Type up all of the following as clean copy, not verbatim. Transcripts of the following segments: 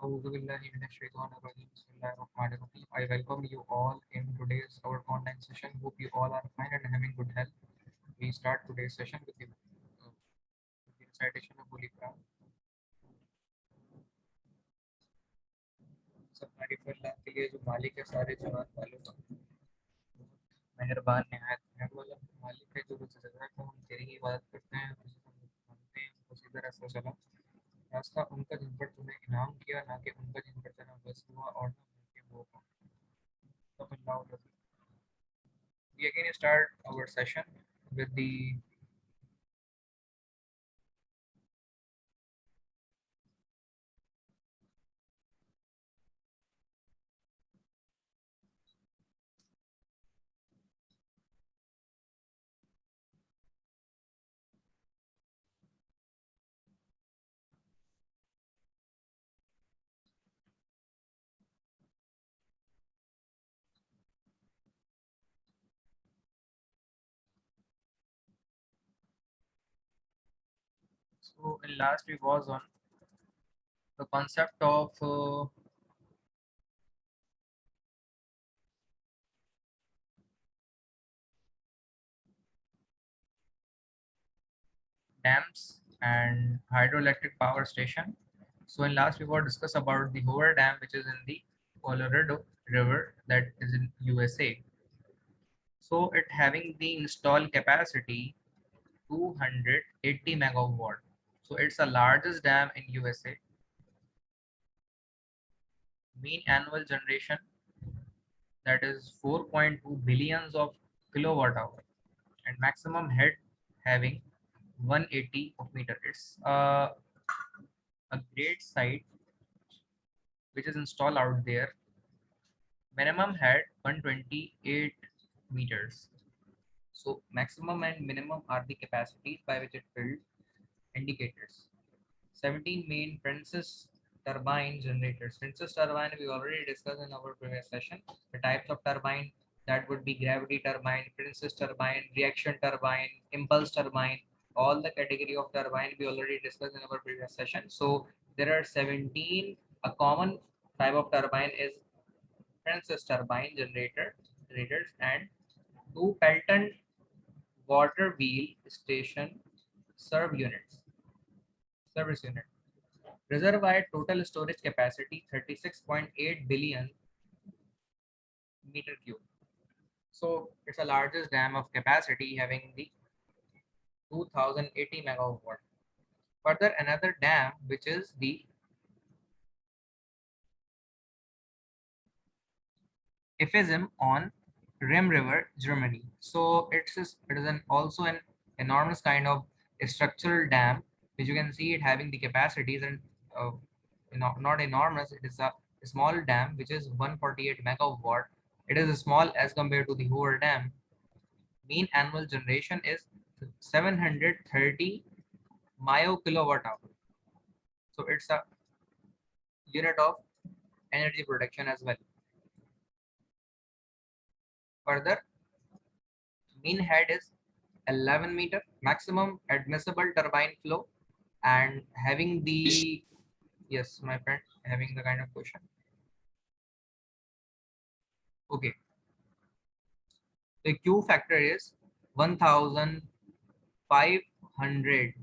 Bismillahirrahmanirrahim. I welcome you all in today's our online session. Hope you all are fine and having good health. We start today's session with the recitation of Holy Quran. सब तारीफ अल्लाह के लिए जो मालिक है सारे जहान वालों का, मेहरबान निहायत रहम वाला मालिक है जो कुछ सजा को हम तेरी ही इबादत करते हैं, तुझे हम मानते हैं, उसी तरह से चला रास्ता उनका जिन पर तूने इनाम किया, ना कि उनका जिन पर तेरा बस हुआ और ना उनके वो का। सब अल्लाह। We again start our session with the so in last we was on the concept of dams and hydroelectric power station. So in last we were discuss about the Hoover Dam, which is in the Colorado River, that is in USA. So it having the installed capacity 280 megawatt. So it's the largest dam in USA. Mean annual generation, that is 4.2 billions of kilowatt hour, and maximum head having 180 of meter. It's a great site which is installed out there. Minimum head 128 meters. So maximum and minimum are the capacities by which it filled indicators. 17 main Princess turbine generators. Princess turbine we already discussed in our previous session. The types of turbine, that would be gravity turbine, Princess turbine, reaction turbine, impulse turbine. All the category of turbine we already discussed in our previous session. So there are 17. A common type of turbine is Princess turbine generators, and two Pelton water wheel station serve units service unit. Reservoir total storage capacity 36.8 billion meter cube. So it's the largest dam of capacity having the 2080 megawatt. Further, another dam which is the Efezim on Rem River, Germany. So it is also an enormous kind of structural dam, which you can see it having the capacities and not enormous. It is a small dam which is 148 megawatt. It is small as compared to the Hoover Dam. Mean annual generation is 730 myokilowatt hour. So it's a unit of energy production as well. Further, mean head is 11 meter, maximum admissible turbine flow, and having the, yes my friend, having the kind of question. Okay, the Q factor is 1500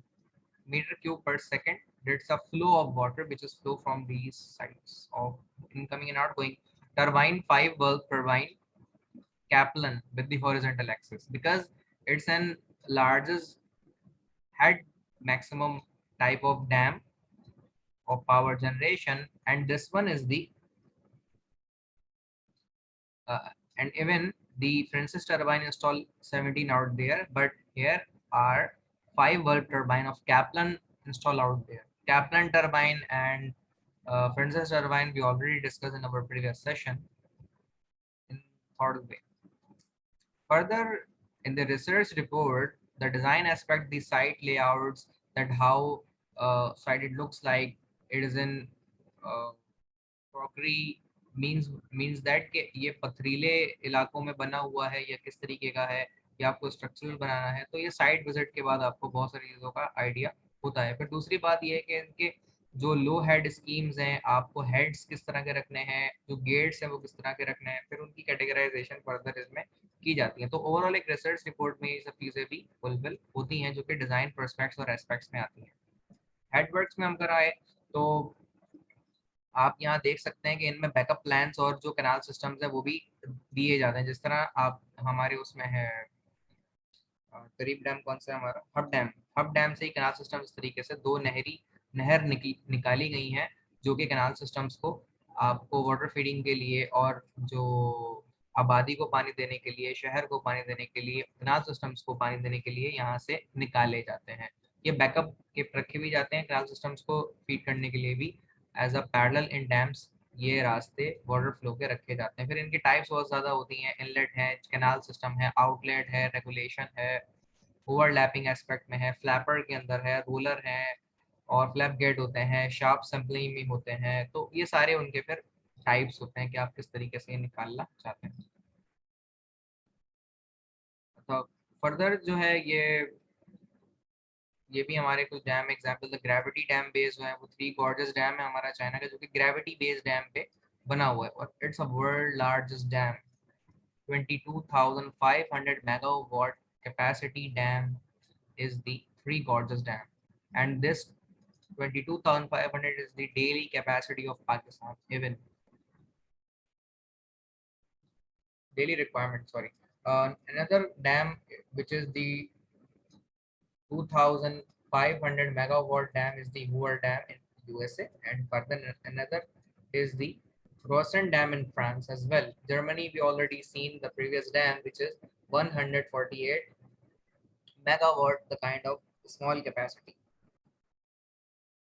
meter cube per second. That's a flow of water which is flow from these sides of incoming and outgoing turbine. 5 bulb turbine Kaplan with the horizontal axis, because it's an largest head maximum type of dam of power generation, and this one is the uh, and even the Princess turbine installed 17 out there, but here are 5 bulb turbine of Kaplan installed out there. Kaplan turbine and Princess turbine we already discussed in our previous session in third way. Further, in the research report, the design aspect, the site layouts, that how site it looks like, it is in crockery, means that कि ये पथरीले इलाकों में बना हुआ है या किस तरीके का है, या आपको स्ट्रक्चरल बनाना है, तो ये साइट विजिट के बाद आपको बहुत सारी चीज़ों का आइडिया होता है। फिर दूसरी बात ये है कि इनके जो लो हेड स्कीम्स हैं, आपको हेड्स किस तरह के रखने हैं, जो गेट्स हैं वो किस तरह के रखने हैं, फिर उनकी कैटेगराइजेशन फर्दर इसमें की जाती है। तो ओवरऑल एक रिसर्च रिपोर्ट में ये सब चीज़ें भी फुलफिल होती हैं जो कि डिज़ाइन प्रोस्पेक्ट्स और एस्पेक्ट्स में आती हैं। हेडवर्क्स में हम कराए तो आप यहाँ देख सकते हैं कि इनमें बैकअप प्लान्स और जो कैनाल सिस्टम्स है वो भी दिए जाते हैं। जिस तरह आप हमारे उसमें है करीब डैम कौन सा है हमारा, हब डैम से ही कैनाल सिस्टम इस तरीके से दो नहर निकाली गई हैं जो कि कैनाल सिस्टम्स को आपको वाटर फीडिंग के लिए और जो आबादी को पानी देने के लिए, शहर को पानी देने के लिए, कैनाल सिस्टम्स को पानी देने के लिए यहाँ से निकाले जाते हैं। ये बैकअप के रखे भी जाते हैं कैनाल सिस्टम्स को फीड करने के लिए भी as a parallel in dams. ये रास्ते वाटर फ्लो के रखे जाते हैं। फिर इनकी टाइप्स बहुत ज़्यादा होती हैं, इनलेट है, कैनाल सिस्टम है, आउटलेट है, रेगुलेशन है, ओवरलैपिंग एस्पेक्ट में है, फ्लैपर के अंदर है, रोलर है और फ्लैप गेट होते हैं, शार्प सैम्पलिंग भी होते हैं। तो ये सारे उनके फिर टाइप्स होते हैं कि आप किस तरीके से ये निकालना चाहते हैं। तो फर्दर जो है ये भी हमारे कुछ dam example, the gravity dam based जो है वो थ्री गॉर्जस डैम है हमारा चाइना का, जो कि ग्रेविटी बेस्ड डैम पे बना हुआ है और it's a world largest dam. 22,500 megawatt capacity dam is the Three Gorges Dam, and this 22,500 is the daily capacity of Pakistan, even daily requirement. Sorry, another dam which is the 2,500 megawatt dam is the Hoover Dam in USA, and further another is the Rosen Dam in France as well. Germany, we already seen the previous dam, which is 148 megawatt, the kind of small capacity.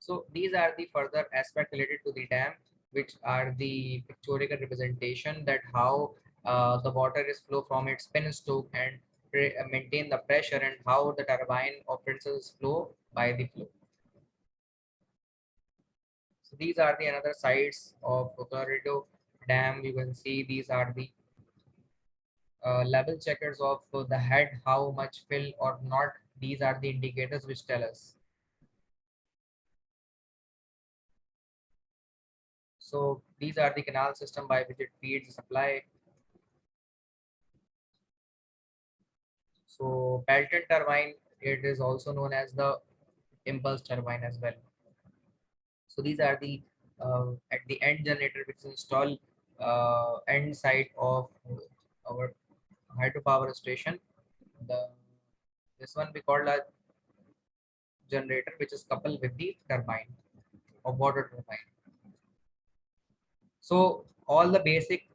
So these are the further aspect related to the dam, which are the pictorial representation that how the water is flow from its penstoke and maintain the pressure, and how the turbine of princess flow by the flow. So these are the another sides of Colorado Dam. You can see these are the level checkers of the head, how much fill or not. These are the indicators which tell us. So these are the canal system by which it feeds the supply. So Pelton turbine, it is also known as the impulse turbine as well. So these are the at the end generator which is installed end side of our hydropower station. The this one we call a generator which is coupled with the turbine or water turbine. So all the basic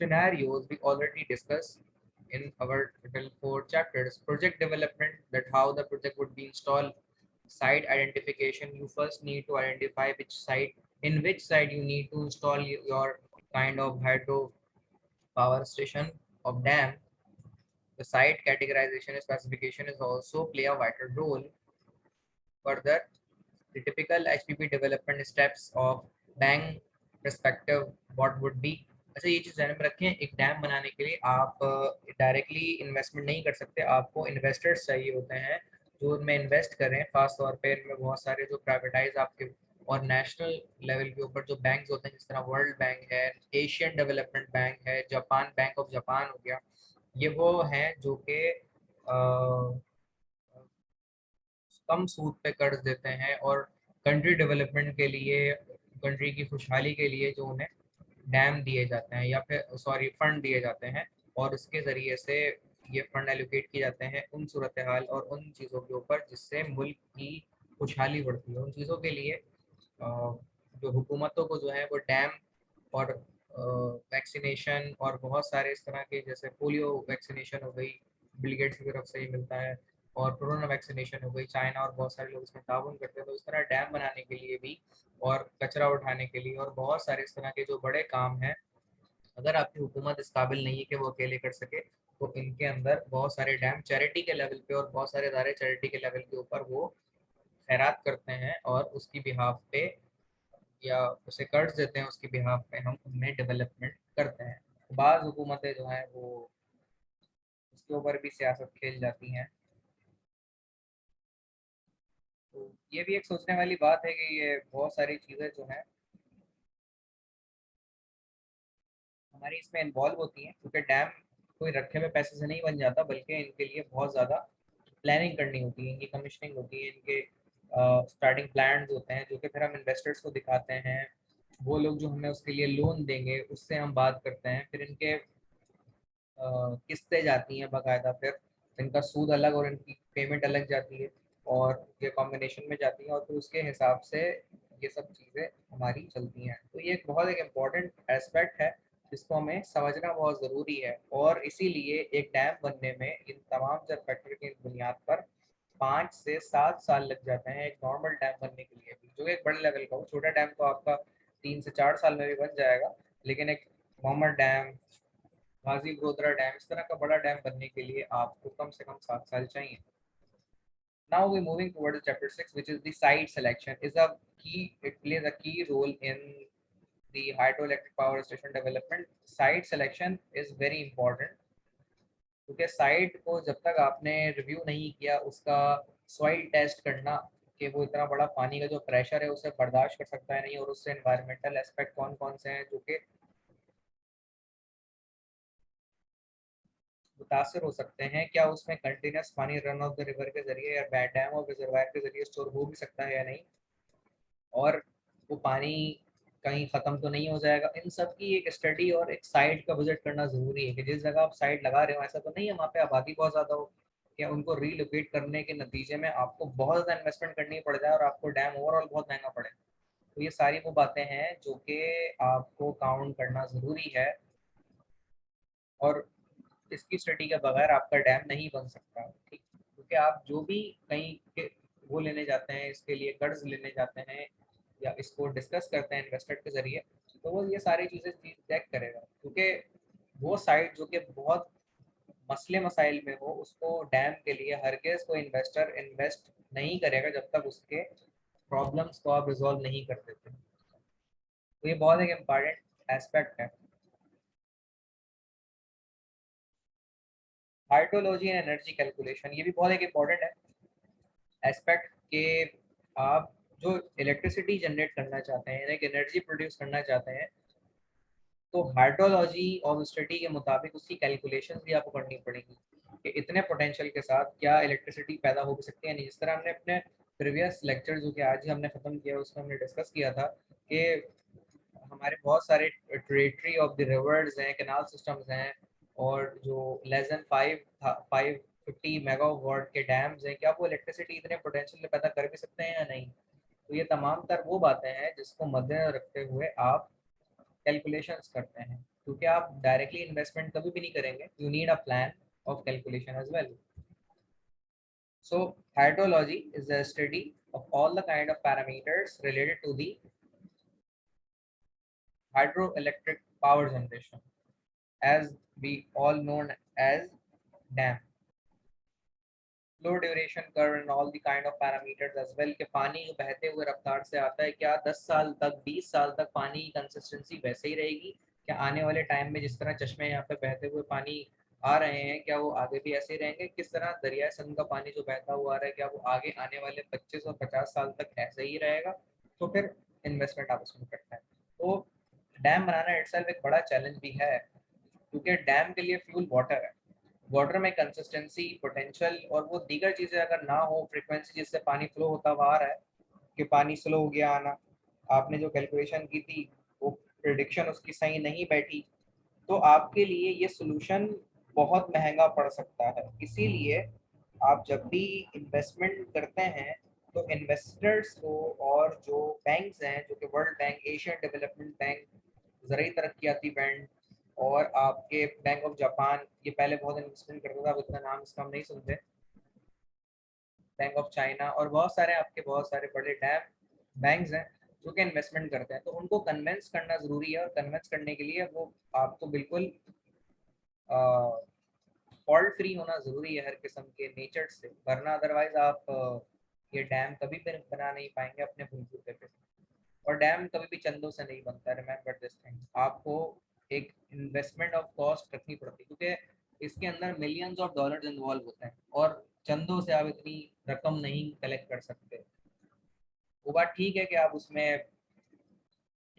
scenarios we already discussed in our total 4 chapters. Project development, that how the project would be installed. Site identification, you first need to identify which site, in which site you need to install your kind of hydro power station of dam. The site categorization and specification is also play a vital role. Further, the typical HPP development steps of bank perspective, what would be। अच्छा ये चीज़ ध्यान में रखें, एक dam बनाने के लिए आप डायरेक्टली इन्वेस्टमेंट नहीं कर सकते, आपको इन्वेस्टर्स चाहिए होते हैं जो उनमें इन्वेस्ट करें। खास तौर पे इनमें बहुत सारे जो प्राइवेटाइज आपके और नेशनल लेवल के ऊपर जो बैंक्स होते हैं, जिस तरह वर्ल्ड बैंक है, एशियन डेवलपमेंट बैंक है, जापान बैंक ऑफ जापान हो गया, ये वो हैं जो कि कम सूद पे कर्ज देते हैं और कंट्री डेवलपमेंट के लिए, कंट्री की खुशहाली के लिए जो उन्हें डैम दिए जाते हैं या फिर सॉरी फंड दिए जाते हैं, और इसके ज़रिए से ये फंड एलोकेट किए जाते हैं उन सूरत हाल और उन चीज़ों के ऊपर जिससे मुल्क की खुशहाली बढ़ती है। उन चीज़ों के लिए जो हुकूमतों को जो है वो डैम और वैक्सीनेशन और बहुत सारे इस तरह के, जैसे पोलियो वैक्सीनेशन हो गई, बिल गेट्स की तरफ से ही मिलता है, और कोरोना वैक्सीनेशन हो गई, चाइना और बहुत सारे लोग इसमें ताउन करते हैं। तो इस तरह डैम बनाने के लिए भी और कचरा उठाने के लिए और बहुत सारे इस तरह के जो बड़े काम हैं, अगर आपकी हुकूमत इस काबिल नहीं है कि वो अकेले कर सके, तो इनके अंदर बहुत सारे डैम चैरिटी के लेवल पे और बहुत सारे इदारे चैरिटी के लेवल के ऊपर वो खैरात करते हैं और उसकी बिहाफ पे या उसे कर्ज देते हैं, उसकी बिहाफ पे हम उनमें डेवलपमेंट करते हैं। बाज़ हुकूमतें जो हैं वो उसके ऊपर भी सियासत खेल जाती हैं। तो ये भी एक सोचने वाली बात है कि ये बहुत सारी चीज़ें जो हैं हमारी इसमें इन्वॉल्व होती हैं, क्योंकि डैम कोई रखे हुए पैसे से नहीं बन जाता, बल्कि इनके लिए बहुत ज़्यादा प्लानिंग करनी होती है, इनकी कमीशनिंग होती है, इनके स्टार्टिंग प्लान्स होते हैं जो कि फिर हम इन्वेस्टर्स को दिखाते हैं। वो लोग जो हमें उसके लिए लोन देंगे उससे हम बात करते हैं, फिर इनके किस्तें जाती हैं बाकायदा, फिर इनका सूद अलग और इनकी पेमेंट अलग जाती है, और ये कॉम्बिनेशन में जाती है, और फिर उसके हिसाब से ये सब चीज़ें हमारी चलती हैं। तो ये एक बहुत एक इम्पॉर्टेंट एस्पेक्ट है जिसको हमें समझना बहुत ज़रूरी है, और इसीलिए एक डैम बनने में इन तमाम जब फैक्टर की बुनियाद पर 5 से 7 साल लग जाते हैं एक नॉर्मल डैम बनने के लिए भी, जो एक बड़े लेवल का हो। छोटा डैम तो आपका 3 से 4 साल में भी बन जाएगा, लेकिन एक मोहम्मद डैम, गाजी ब्रोदरा डैम, इस तरह का बड़ा डैम बनने के लिए आपको कम से कम 7 साल चाहिए। Now we're moving towards chapter 6, which is the site selection. Is a key. It plays a key role in the hydroelectric power station development. Site selection is very important, क्योंकि साइट को जब तक आपने रिव्यू नहीं किया, उसका soil test करना कि वो इतना बड़ा पानी का जो प्रेशर है उसे बर्दाश्त कर सकता है नहीं, और उससे एनवायरमेंटल एस्पेक्ट कौन कौन से हैं जो कि मुतासर हो सकते हैं, क्या उसमें कंटिन्यूस पानी रन ऑफ द रिवर के जरिए या बैड डैम और रिजर्वायर के जरिए स्टोर हो भी सकता है या नहीं, और वो पानी कहीं ख़त्म तो नहीं हो जाएगा। इन सब की एक स्टडी और एक साइट का विजिट करना ज़रूरी है कि जिस जगह आप साइट लगा रहे हो ऐसा तो नहीं है वहाँ पे आबादी बहुत ज़्यादा हो, कि उनको रीलोकेट करने के नतीजे में आपको बहुत ज़्यादा इन्वेस्टमेंट करनी पड़ जाए और आपको डैम ओवरऑल बहुत महंगा पड़े। तो ये सारी वो बातें हैं जो कि आपको काउंट करना ज़रूरी है, और इसकी स्टडी के बगैर आपका डैम नहीं बन सकता, ठीक। क्योंकि आप जो भी कहीं के वो लेने जाते हैं, इसके लिए कर्ज लेने जाते हैं या इसको डिस्कस करते हैं इन्वेस्टर के जरिए, तो वो ये सारी चीज़ें चेक करेगा, क्योंकि वो साइट जो कि बहुत मसले मसाइल में हो उसको डैम के लिए हरगिज़ कोई इन्वेस्टर इन्वेस्ट नहीं करेगा जब तक उसके प्रॉब्लम्स को आप रिजॉल्व नहीं कर देते। तो ये बहुत एक इम्पॉर्टेंट एस्पेक्ट है। हाइड्रोलॉजी एंड एनर्जी कैलकुलेशन, ये भी बहुत एक इम्पॉर्टेंट है एस्पेक्ट के। आप जो इलेक्ट्रिसिटी जनरेट करना चाहते हैं, एक एनर्जी प्रोड्यूस करना चाहते हैं, तो हाइड्रोलॉजी और स्टडी के मुताबिक उसकी कैलकुलेशन भी आपको करनी पड़ेगी कि इतने पोटेंशियल के साथ क्या इलेक्ट्रिसिटी पैदा हो भी सकती है नहीं। जिस तरह हमने अपने प्रीवियस लेक्चर जो कि आज ही हमने ख़त्म किया उसमें हमने डिस्कस किया था कि हमारे बहुत सारे ट्रेटरी ऑफ द रिवर्स हैं, कैनाल सिस्टम्स हैं, और जो लेस देन 550 मेगावाट के डैम्स हैं, क्या वो इलेक्ट्रिसिटी इतने पोटेंशियल पैदा कर भी सकते हैं या नहीं। तो ये तमाम तर वो बातें हैं जिसको मद्देनजर रखते हुए आप कैलकुलेशंस करते हैं, क्योंकि आप डायरेक्टली इन्वेस्टमेंट कभी भी नहीं करेंगे, you need a plan of calculation as well. So hydrology is a study of all the kind of parameters related to the hydroelectric power generation, as we all known as dam. Flow duration curve and all the kind of parameters as well, कि पानी जो बहते हुए रफ्तार से आता है, क्या 10 साल तक 20 साल तक पानी की कंसिस्टेंसी वैसे ही रहेगी, क्या आने वाले टाइम में जिस तरह चश्मे यहाँ पे बहते हुए पानी आ रहे हैं क्या वो आगे भी ऐसे ही रहेंगे, किस तरह दरिया सिंध का पानी जो बहता हुआ आ रहा है क्या वो आगे आने वाले 25 और 50 साल तक ऐसे ही रहेगा। तो फिर इन्वेस्टमेंट आप उसमें करते हैं। तो डैम बनाना इटसेल्फ एक बड़ा चैलेंज भी है, क्योंकि डैम के लिए फ्यूल वाटर है, वाटर में कंसिस्टेंसी पोटेंशियल और वो दीगर चीज़ें अगर ना हो, फ्रीक्वेंसी जिससे पानी फ्लो होता हुआ आ रहा है कि पानी स्लो हो गया आना, आपने जो कैलकुलेशन की थी वो प्रिडिक्शन उसकी सही नहीं बैठी, तो आपके लिए ये सोल्यूशन बहुत महंगा पड़ सकता है। इसीलिए आप जब भी इन्वेस्टमेंट करते हैं तो इन्वेस्टर्स को, और जो बैंक्स हैं जो कि world bank, Asian development bank, ज़रूरी तरक्याती बैंक, और आपके बैंक ऑफ जापान, ये पहले बहुत इन्वेस्टमेंट करता था, अब इतना नाम इसका हम नहीं सुनते, बैंक ऑफ चाइना, और बहुत सारे आपके बहुत सारे बड़े डैम बैंक्स हैं जो कि इन्वेस्टमेंट करते हैं। तो उनको कन्विंस करना ज़रूरी है, और कन्विंस करने के लिए वो आपको बिल्कुल फॉल्ट फ्री होना ज़रूरी है हर किस्म के नेचर से, वरना अदरवाइज आप ये डैम कभी भी बना नहीं पाएंगे अपने बलबूते पे। और डैम कभी भी चंदों से नहीं बनता, रिमेंबर दिस थिंग। आपको एक इन्वेस्टमेंट ऑफ कॉस्ट रखनी पड़ती है, क्योंकि इसके अंदर मिलियंस ऑफ डॉलर्स इन्वॉल्व होते हैं, और चंदों से आप इतनी रकम नहीं कलेक्ट कर सकते। वो बात ठीक है कि आप उसमें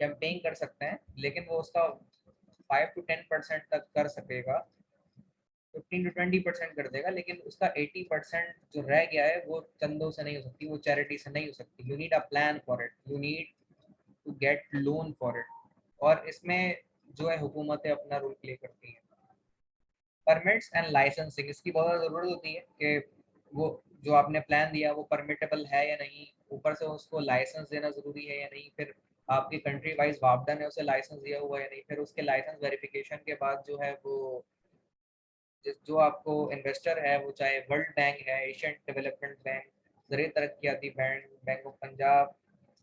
कैंपेन कर सकते हैं, लेकिन वो उसका 5 to 10% तक कर सकेगा, 15 to 20% कर देगा, लेकिन उसका 80% जो रह गया है वो चंदों से नहीं हो सकती, वो चैरिटी से नहीं हो सकती। You need a plan for it, you need to get loan for it. और इसमें जो है हुकूमतें अपना रोल प्ले करती हैं। परमिट्स एंड लाइसेंसिंग, इसकी बहुत ज़्यादा ज़रूरत होती है कि वो जो आपने प्लान दिया वो परमिटेबल है या नहीं, ऊपर से उसको लाइसेंस देना ज़रूरी है या नहीं, फिर आपकी कंट्री वाइज वापडा ने उसे लाइसेंस दिया हुआ है या नहीं, फिर उसके लाइसेंस वेरिफिकेशन के बाद जो है वो जो आपको इन्वेस्टर है, वो चाहे वर्ल्ड बैंक है, एशियन डेवलपमेंट बैंक, ज़रिए तरक्याती bank, bank of Punjab,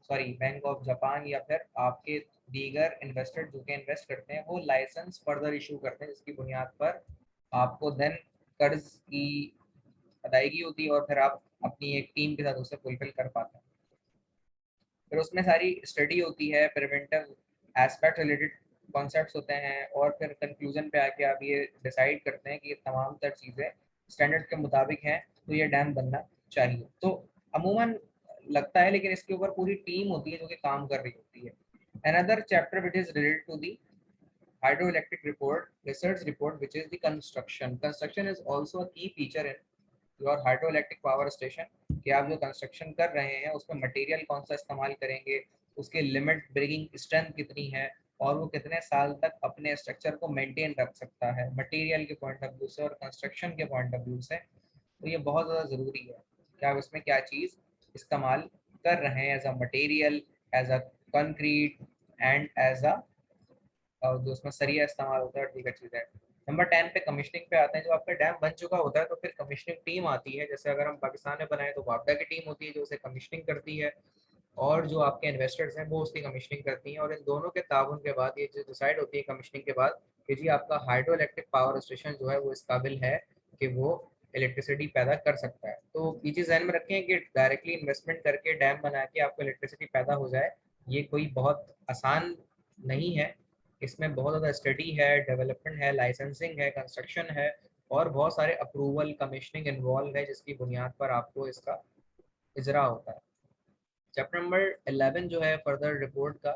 sorry bank of Japan, या फिर आपके दीगर इन्वेस्टर जो कि इन्वेस्ट करते हैं, वो लाइसेंस फर्दर इशू करते हैं, जिसकी बुनियाद पर आपको देन कर्ज की अदायगी होती है और फिर आप अपनी एक टीम के साथ उसे फुलफिल कर पाते हैं। फिर उसमें सारी स्टडी होती है, प्रिवेंटिव एस्पेक्ट रिलेटेड कॉन्सेप्ट्स होते हैं, और फिर कंक्लूजन पे आके आप ये डिसाइड करते हैं कि ये तमाम तर चीज़ें स्टैंडर्ड के मुताबिक हैं तो ये डैम बनना चाहिए। तो अमूमन लगता है, लेकिन इसके ऊपर पूरी टीम होती है जो कि काम कर रही होती है। Another chapter which is related to the hydroelectric report research report, which is the construction is also a key feature in your hydro electric power station, कि आप जो कंस्ट्रक्शन कर रहे हैं उसमें मटेरियल कौन सा इस्तेमाल करेंगे, उसके लिमिट ब्रिगिंग स्ट्रेंथ कितनी है, और वो कितने साल तक अपने स्ट्रक्चर को मेंटेन रख सकता है मटेरियल के पॉइंट ऑफ व्यू से और कंस्ट्रक्शन के पॉइंट ऑफ व्यू से। तो ये बहुत ज़्यादा ज़रूरी है कि आप इसमें क्या चीज़ इस्तेमाल कर रहे हैं as a material, as a concrete, and as a जो उसमें सरिया इस्तेमाल होता है, दीगर चीज़ें। नंबर 10 पे कमीशनिंग पे आते हैं। जब आपका डैम बन चुका होता है तो फिर कमीशनिंग टीम आती है। जैसे अगर हम पाकिस्तान में बनाए तो वापडा की टीम होती है जो उसे कमीशनिंग करती है, और जो आपके इन्वेस्टर्स हैं वो उसकी कमीशनिंग करती हैं, और इन दोनों के ताउन के बाद ये जो डिसाइड होती है कमीशनिंग के बाद कि जी आपका हाइड्रो इलेक्ट्रिक पावर स्टेशन जो है वो इस काबिल है कि वो इलेक्ट्रिसिटी पैदा कर सकता है। तो ये चीज़ ध्यान में रखें कि डायरेक्टली इन्वेस्टमेंट करके डैम बना के आपको इलेक्ट्रिसिटी पैदा हो जाए, ये कोई बहुत आसान नहीं है। इसमें बहुत ज़्यादा स्टडी है, डेवलपमेंट है, लाइसेंसिंग है, कंस्ट्रक्शन है, और बहुत सारे अप्रूवल कमीशनिंग इन्वॉल्व है, जिसकी बुनियाद पर आपको इसका इजरा होता है। चैप्टर नंबर 11 जो है फर्दर रिपोर्ट का,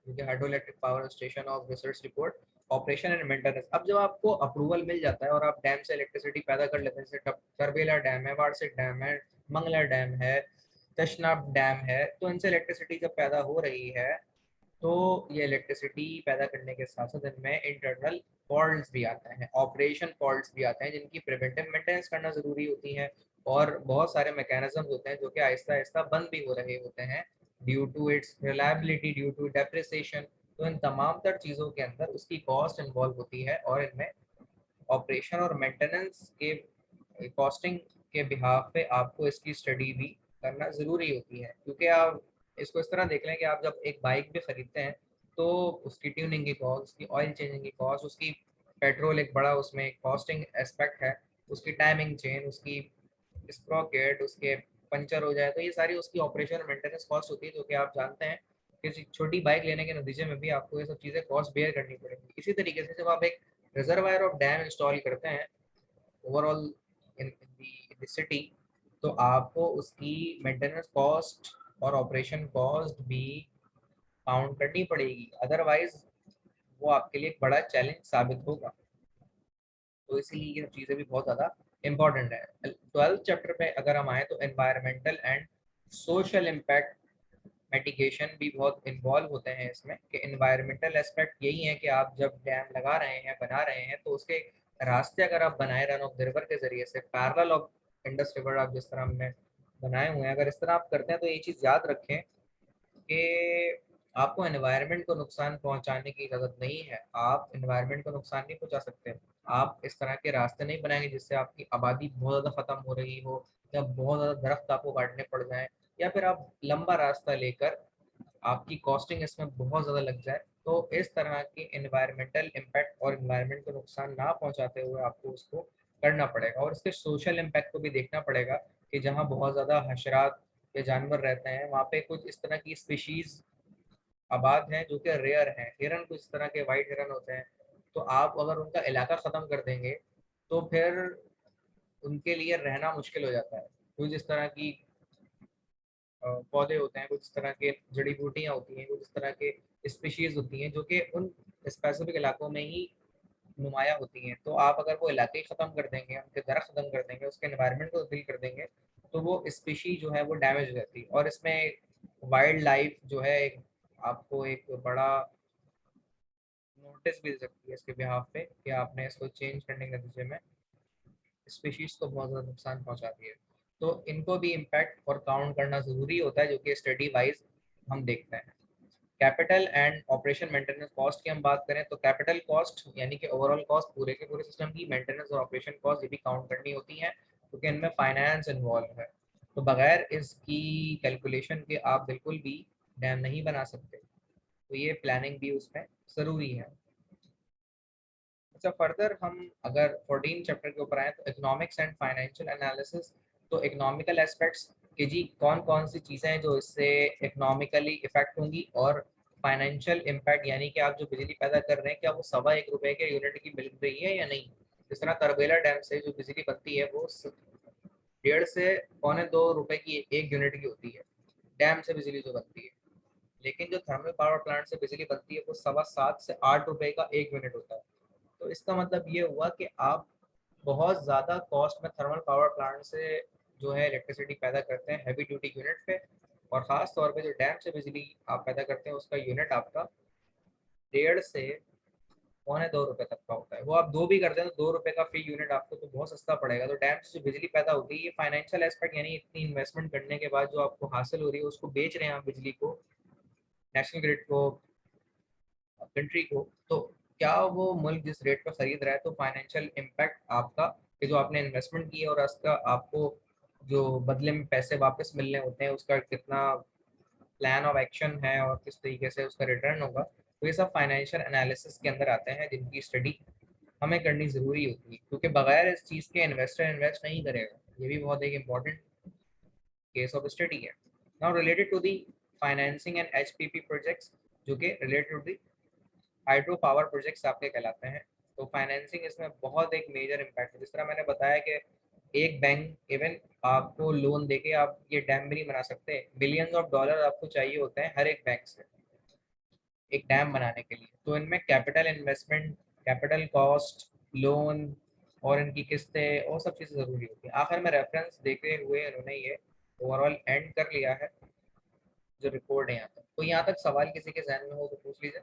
जो कि hydro electric power station of research report, operation and maintenance. अब जब आपको अप्रूवल मिल जाता है और आप डैम से इलेक्ट्रिसिटी पैदा कर लेते हैं, जैसे टरबेला डैम है, वारसिक डैम है, मंगला डैम है, तशनाब डैम है, तो इनसे इलेक्ट्रिसिटी जब पैदा हो रही है तो ये इलेक्ट्रिसिटी पैदा करने के साथ साथ इनमें इंटरनल फॉल्ट्स भी आते हैं, ऑपरेशन फॉल्ट्स भी आते हैं, जिनकी प्रिवेंटिव मेंटेनेंस करना ज़रूरी होती है। और बहुत सारे मैकेनिज्म होते हैं जो कि आहिस्ता आहिस्ता बंद भी हो रहे होते हैं due to its reliability, due to depreciation. तो इन तमाम तर चीज़ों के अंदर उसकी कॉस्ट इन्वॉल्व होती है, और इनमें ऑपरेशन और मेंटेनेंस के कॉस्टिंग के बिहाफ पे आपको इसकी स्टडी भी करना ज़रूरी होती है। क्योंकि आप इसको इस तरह देख लें कि आप जब एक बाइक भी ख़रीदते हैं तो उसकी ट्यूनिंग की कॉस्ट, उसकी ऑयल चेंजिंग की कॉस्ट, उसकी पेट्रोल एक बड़ा उसमें कॉस्टिंग एस्पेक्ट है, उसकी टाइमिंग चेन, उसकी स्प्रॉकेट, उसके पंचर हो जाए तो ये सारी उसकी ऑपरेशन और मेंटेनेंस कॉस्ट होती है, जो कि आप जानते हैं किसी छोटी बाइक लेने के नतीजे में भी आपको ये सब चीज़ें कॉस्ट बेयर करनी पड़ेगी। इसी तरीके से जब आप एक रिजर्वायर ऑफ डैम इंस्टॉल करते हैं ओवरऑल इन द सिटी, तो आपको उसकी मेंटेनेंस कॉस्ट और ऑपरेशन कॉस्ट भी काउंट करनी पड़ेगी, अदरवाइज वो आपके लिए एक बड़ा चैलेंज साबित होगा। तो इसीलिए ये चीज़ें भी बहुत ज़्यादा इंपॉर्टेंट है। 12th चैप्टर पे अगर हम आए तो environmental and social impact mitigation भी बहुत इन्वॉल्व होते हैं इसमें। कि एनवायरमेंटल एस्पेक्ट यही है कि आप जब डैम लगा रहे हैं, बना रहे हैं, तो उसके रास्ते अगर आप बनाए रन ऑफ रिवर के जरिए से पैरेलल ऑफ इंडस रिवर, आप जिस तरह हमने बनाए हुए हैं, अगर इस तरह आप करते हैं तो ये चीज़ याद रखें कि आपको एनवायरनमेंट को नुकसान पहुंचाने की इजाज़त नहीं है। आप एनवायरनमेंट को नुकसान नहीं पहुंचा सकते। आप इस तरह के रास्ते नहीं बनाएंगे जिससे आपकी आबादी बहुत ज़्यादा ख़त्म हो रही हो, या बहुत ज़्यादा दरख्त आपको काटने पड़ जाए, या फिर आप लंबा रास्ता लेकर आपकी कॉस्टिंग इसमें बहुत ज़्यादा लग जाए। तो इस तरह के एनवायरमेंटल इम्पैक्ट और एनवायरनमेंट को नुकसान ना पहुंचाते हुए आपको उसको करना पड़ेगा। और इसके सोशल इम्पैक्ट को भी देखना पड़ेगा कि जहाँ बहुत ज़्यादा हशरात या जानवर रहते हैं, वहाँ पे कुछ इस तरह की स्पीशीज़ आबाद हैं जो कि रेयर हैं। हिरन कुछ इस तरह के वाइट हिरन होते हैं, तो आप अगर उनका इलाका ख़त्म कर देंगे तो फिर उनके लिए रहना मुश्किल हो जाता है। कुछ इस तरह की पौधे होते हैं, कुछ इस तरह के जड़ी बूटियां होती हैं, कुछ इस तरह के स्पीशीज होती हैं जो कि उन स्पेसिफिक इलाकों में ही नुमाया होती हैं। तो आप अगर वो इलाके ख़त्म कर देंगे, उनके दरख्त ख़त्म कर देंगे, उसके एनवायरनमेंट को तब्दील कर देंगे, तो वो स्पीशी जो है वो डैमेज हो जाती है। और इसमें वाइल्ड लाइफ जो है आपको एक बड़ा नोटिस मिल सकती है इसके बिहाफ पे कि आपने इसको चेंज करने के नतीजे में स्पीशीज को बहुत ज़्यादा नुकसान पहुंचा दिया है। तो इनको भी इम्पैक्ट और काउंट करना ज़रूरी होता है, जो कि स्टडी वाइज हम देखते हैं। Capital and operation maintenance cost की हम बात करें तो कैपिटल कॉस्ट यानी कि ओवरऑल कॉस्ट पूरे के पूरे सिस्टम की, मेंटेनेंस और ऑपरेशन कॉस्ट ये भी काउंट करनी होती है क्योंकि इनमें फाइनेंस इन्वॉल्व है। तो बगैर इसकी कैलकुलेशन के आप बिल्कुल भी डैम नहीं बना सकते, तो ये प्लानिंग भी उसमें ज़रूरी है। अच्छा, फर्दर हम अगर 14 चैप्टर के ऊपर आए तो इकोनॉमिक्स एंड फाइनेंशियल एनालिसिस। तो इकोनॉमिकल एस्पेक्ट्स कि जी कौन कौन सी चीज़ें हैं जो इससे इकोनॉमिकली इफेक्ट होंगी, और फाइनेंशियल इम्पैक्ट यानी कि आप जो बिजली पैदा कर रहे हैं क्या वो ₹1.25 के यूनिट की मिल रही है या नहीं। जिस तरह तरबेला डैम से जो बिजली बनती है वो 1.5 से 2.25 रुपए की एक यूनिट की होती है, डैम से बिजली जो बनती है। लेकिन जो थर्मल पावर प्लांट से बिजली बनती है वो 7.25 से 8 रुपए का एक यूनिट होता है। तो इसका मतलब ये हुआ कि आप बहुत ज़्यादा कॉस्ट में थर्मल पावर प्लांट से जो है इलेक्ट्रिसिटी पैदा करते हैं हैवी ड्यूटी यूनिट पे, और ख़ास तौर पे जो डैम से बिजली आप पैदा करते हैं उसका यूनिट आपका 1.5 से 2.25 रुपए तक का होता है। वो आप दो भी करते हैं तो 2 रुपए का फी यूनिट आपको तो बहुत सस्ता पड़ेगा। तो डैम से जो बिजली पैदा होती है ये फाइनेंशियल एस्पेक्ट यानी इतनी इन्वेस्टमेंट करने के बाद जो आपको हासिल हो रही है उसको बेच रहे हैं आप बिजली को, नेशनल ग्रिड को, कंट्री को, तो क्या वो मुल्क जिस रेट पर खरीद रहा है, तो फाइनेंशियल इम्पैक्ट आपका कि जो आपने इन्वेस्टमेंट की है और उसका आपको जो बदले में पैसे वापस मिलने होते हैं उसका कितना प्लान ऑफ एक्शन है और किस तरीके से उसका रिटर्न होगा। तो ये सब फाइनेंशियल एनालिसिस के अंदर आते हैं जिनकी स्टडी हमें करनी ज़रूरी होती है, क्योंकि बगैर इस चीज़ के इन्वेस्टर इन्वेस्ट नहीं करेगा। ये भी बहुत एक इम्पॉर्टेंट केस ऑफ स्टडी है। Now related to the financing and HPP projects, जो कि related to the hydro power projects आपके कहलाते हैं। तो फाइनेंसिंग इसमें बहुत एक मेजर इम्पैक्ट है। जिस तरह मैंने बताया कि एक बैंक इवन आपको लोन देके आप ये डैम भी नहीं बना सकते, बिलियंस ऑफ डॉलर आपको चाहिए होते हैं हर एक बैंक से एक डैम बनाने के लिए। तो इनमें capital investment, capital cost, loan और इनकी किस्तें और सब चीज़ें ज़रूरी होती है। आखिर में रेफरेंस देते हुए इन्होंने ये ओवरऑल एंड कर लिया है जो रिपोर्ट है यहाँ तक। तो यहाँ तक सवाल किसी के जहन में हो तो पूछ लीजिए।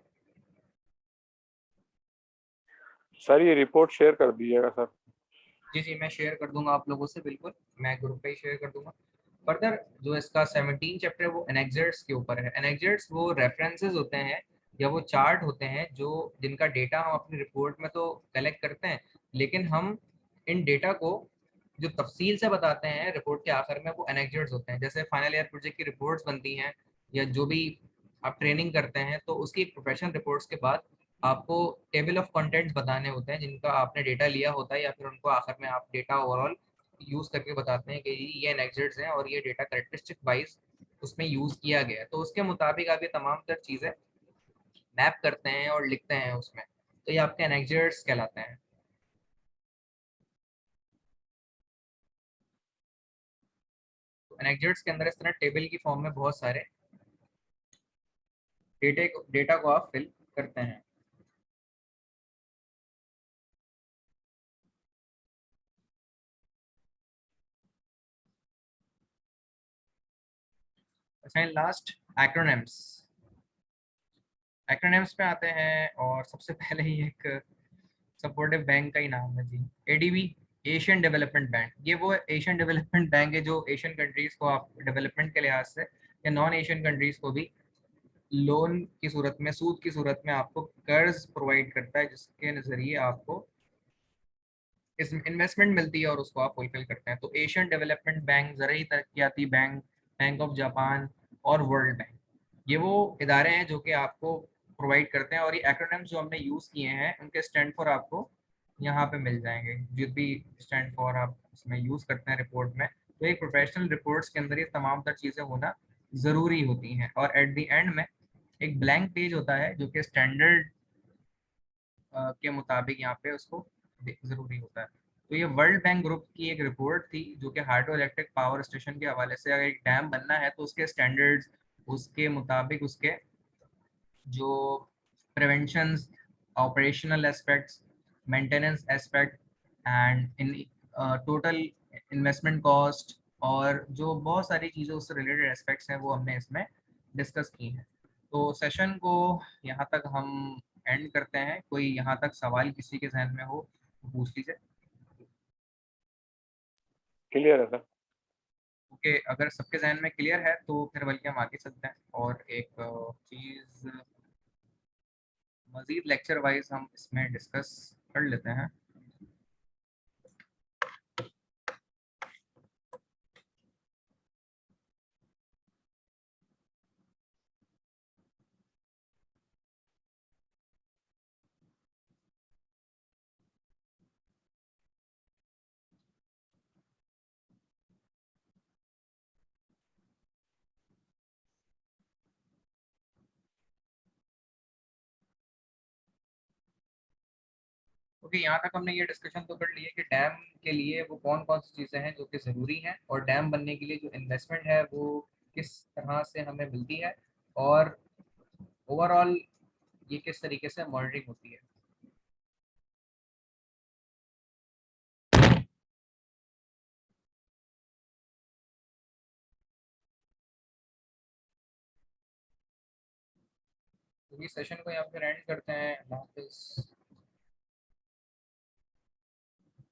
सर ये रिपोर्ट शेयर कर दीजिएगा सर। जी जी, मैं शेयर कर दूंगा आप लोगों से, बिल्कुल मैं ग्रुप पे ही शेयर कर दूंगा। फर्दर जो इसका 17 चैप्टर है वो एनेक्सर्ट्स के ऊपर है। एनेक्सर्ट्स वो रेफरेंसेस होते हैं या वो चार्ट होते हैं जो जिनका डेटा हम अपनी रिपोर्ट में तो कलेक्ट करते हैं, लेकिन हम इन डेटा को जो तफसील से बताते हैं रिपोर्ट के आखिर में, वो एनेक्सर्ट्स होते हैं। जैसे फाइनल ईयर प्रोजेक्ट की रिपोर्ट्स बनती हैं या जो भी आप ट्रेनिंग करते हैं, तो उसकी प्रोफेशनल रिपोर्ट्स के बाद आपको टेबल ऑफ कंटेंट्स बताने होते हैं जिनका आपने डेटा लिया होता है, या फिर उनको आखिर में आप डेटा ओवरऑल यूज करके बताते हैं कि ये एनेक्सर्ट्स हैं और ये डेटा करेक्टरिस्टिक वाइज उसमें यूज किया गया है। तो उसके मुताबिक आप ये तमाम तर चीजें मैप करते हैं और लिखते हैं उसमें, तो ये आपके एनेक्सर्ट्स कहलाते हैं। तो एनेक्सर्ट्स के अंदर इस तरह टेबल की फॉर्म में बहुत सारे डेटा को आप फिल करते हैं। अच्छा, लास्ट एक्रोनिम्स। एक्रोनिम्स पे आते हैं और सबसे पहले ही एक सपोर्टिव बैंक का ही नाम है जी, एडीबी, एशियन डेवलपमेंट बैंक। ये वो एशियन डेवलपमेंट बैंक है जो एशियन कंट्रीज को आप डेवलपमेंट के लिहाज से या नॉन एशियन कंट्रीज को भी लोन की सूरत में, सूद की सूरत में आपको कर्ज प्रोवाइड करता है, जिसके नजरिए आपको इस इन्वेस्टमेंट मिलती है और उसको आप फुलफिल करते हैं। तो एशियन डेवलपमेंट बैंक, ज़रूरी तरक्याती बैंक, बैंक ऑफ जापान और वर्ल्ड बैंक, ये वो इदारे हैं जो कि आपको प्रोवाइड करते हैं। और ये एक्रोनिम्स जो हमने यूज़ किए हैं उनके स्टैंड फॉर आपको यहाँ पे मिल जाएंगे, जो भी स्टैंड फॉर आप इसमें यूज़ करते हैं रिपोर्ट में। तो एक प्रोफेशनल रिपोर्ट्स के अंदर ये तमाम तर चीज़ें होना ज़रूरी होती हैं। और एट द एंड में एक ब्लैंक पेज होता है जो कि स्टैंडर्ड के मुताबिक यहाँ पे उसको ज़रूरी होता है। तो ये वर्ल्ड बैंक ग्रुप की एक रिपोर्ट थी जो कि हाइड्रो इलेक्ट्रिक पावर स्टेशन के हवाले से, अगर एक डैम बनना है तो उसके स्टैंडर्ड्स, उसके मुताबिक उसके जो preventions, operational aspects, maintenance aspect and in total investment cost और जो बहुत सारी चीज़ों से रिलेटेड एस्पेक्ट्स हैं वो हमने इसमें डिस्कस की हैं। तो सेशन को यहाँ तक हम एंड करते हैं। कोई यहाँ तक सवाल किसी के जहन में हो तो पूछ लीजिए। क्लियर है सर। ओके, अगर सबके जहन में क्लियर है तो फिर बल्कि हम आगे चलते हैं और एक चीज़ मजीद लेक्चर वाइज हम इसमें डिस्कस कर लेते हैं। ओके, यहाँ तक हमने ये डिस्कशन तो कर ली है कि डैम के लिए वो कौन कौन सी चीज़ें हैं जो कि ज़रूरी हैं और डैम बनने के लिए जो इन्वेस्टमेंट है वो किस तरह से हमें मिलती है और ओवरऑल ये किस तरीके से मॉनिटरिंग होती है। तो इस सेशन को यहाँ पर एंड करते हैं। अल्लाह हाफिज़।